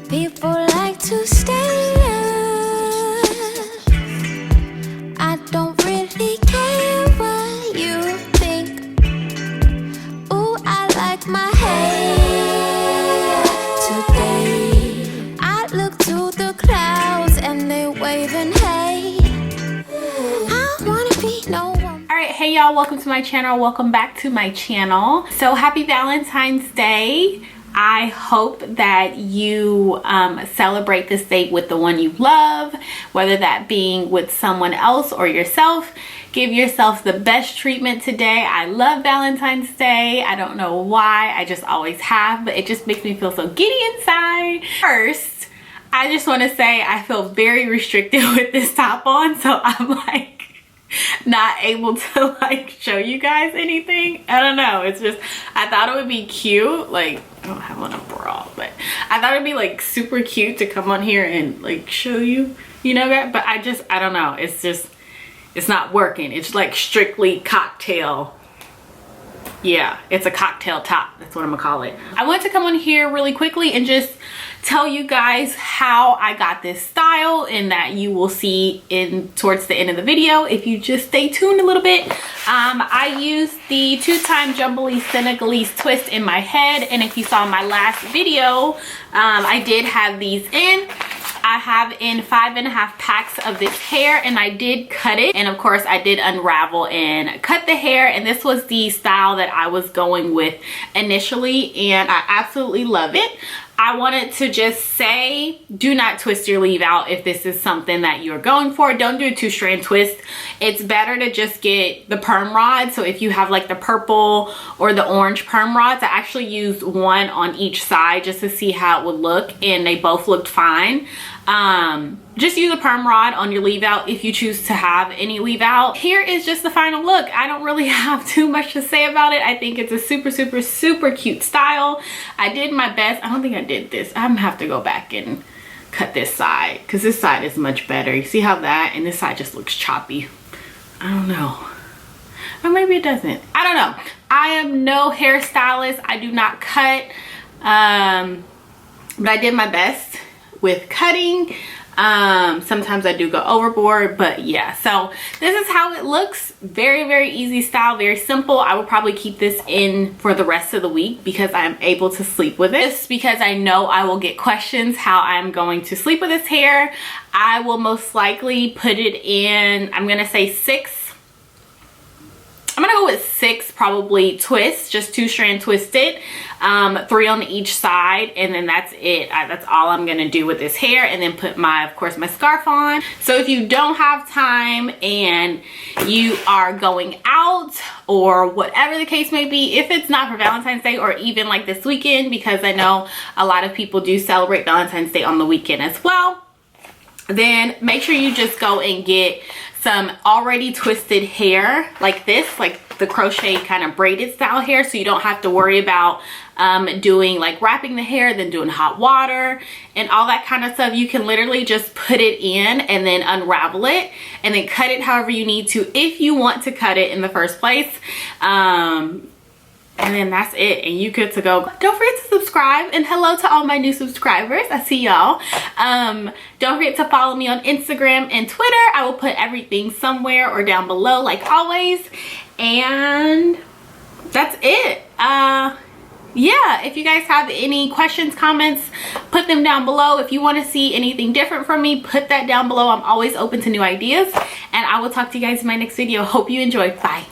People like to stay up. I don't really care what you think. Ooh, I like my hair today. I look to the clouds and they waving hey. I wanna be no one. All right, hey y'all, welcome to my channel. Welcome back to my channel. So happy Valentine's Day. I hope that you celebrate this date with the one you love, whether that being with someone else or yourself. Give yourself the best treatment today. I love Valentine's Day. I don't know why, I just always have, but it just makes me feel so giddy inside. First, I just want to say I feel very restricted with this top on, so I'm like not able to like show you guys anything. I don't know, it's just I thought it would be cute. Like, I don't have on a bra, but I thought it'd be like super cute to come on here and like show you, you know, that, but I don't know, it's just, it's not working. It's like strictly cocktail. Yeah, it's a cocktail top, that's what I'm gonna call it. I want to come on here really quickly and just tell you guys how I got this style, and that you will see in towards the end of the video if you just stay tuned a little bit. I used the 2-time Jumbly Senegalese twist in my head, and if you saw my last video, I did have these in. I have in 5.5 packs of this hair, and I did cut it, and of course I did unravel and cut the hair, and this was the style that I was going with initially, and I absolutely love it. I wanted to just say, do not twist your leave out if this is something that you're going for. Don't do a 2-strand twist. It's better to just get the perm rod. So if you have like the purple or the orange perm rods, I actually used one on each side just to see how it would look, and they both looked fine. Just use a perm rod on your leave out if you choose to have any leave out. Here is just the final look. I don't really have too much to say about it. I think it's a super cute style. I did my best. I don't think I did this. I'm gonna have to go back and cut this side because this side is much better. You see how that, and this side just looks choppy. I don't know, or maybe it doesn't. I don't know. I am no hairstylist. I do not cut, but I did my best with cutting. Sometimes I do go overboard, but yeah, so this is how it looks. Very easy style, very simple. I will probably keep this in for the rest of the week because I'm able to sleep with it. Just because I know I will get questions how I'm going to sleep with this hair. I will most likely put it in, I'm gonna say 6. I'm gonna go with 6 probably twists, just 2-strand twisted, 3 on each side, and then that's it. That's all I'm gonna do with this hair, and then put my, of course, my scarf on. So if you don't have time and you are going out or whatever the case may be, if it's not for Valentine's Day or even like this weekend, because I know a lot of people do celebrate Valentine's Day on the weekend as well, then make sure you just go and get some already twisted hair like this, like the crochet kind of braided style hair, so you don't have to worry about doing like wrapping the hair, then doing hot water and all that kind of stuff. You can literally just put it in and then unravel it and then cut it however you need to if you want to cut it in the first place. And then that's it, and you good to go. Don't forget to subscribe, and hello to all my new subscribers. I see y'all. Don't forget to follow me on Instagram and Twitter. I will put everything somewhere or down below like always. And that's it. Yeah, if you guys have any questions, comments, put them down below. If you want to see anything different from me, put that down below. I'm always open to new ideas, and I will talk to you guys in my next video. Hope you enjoyed. Bye.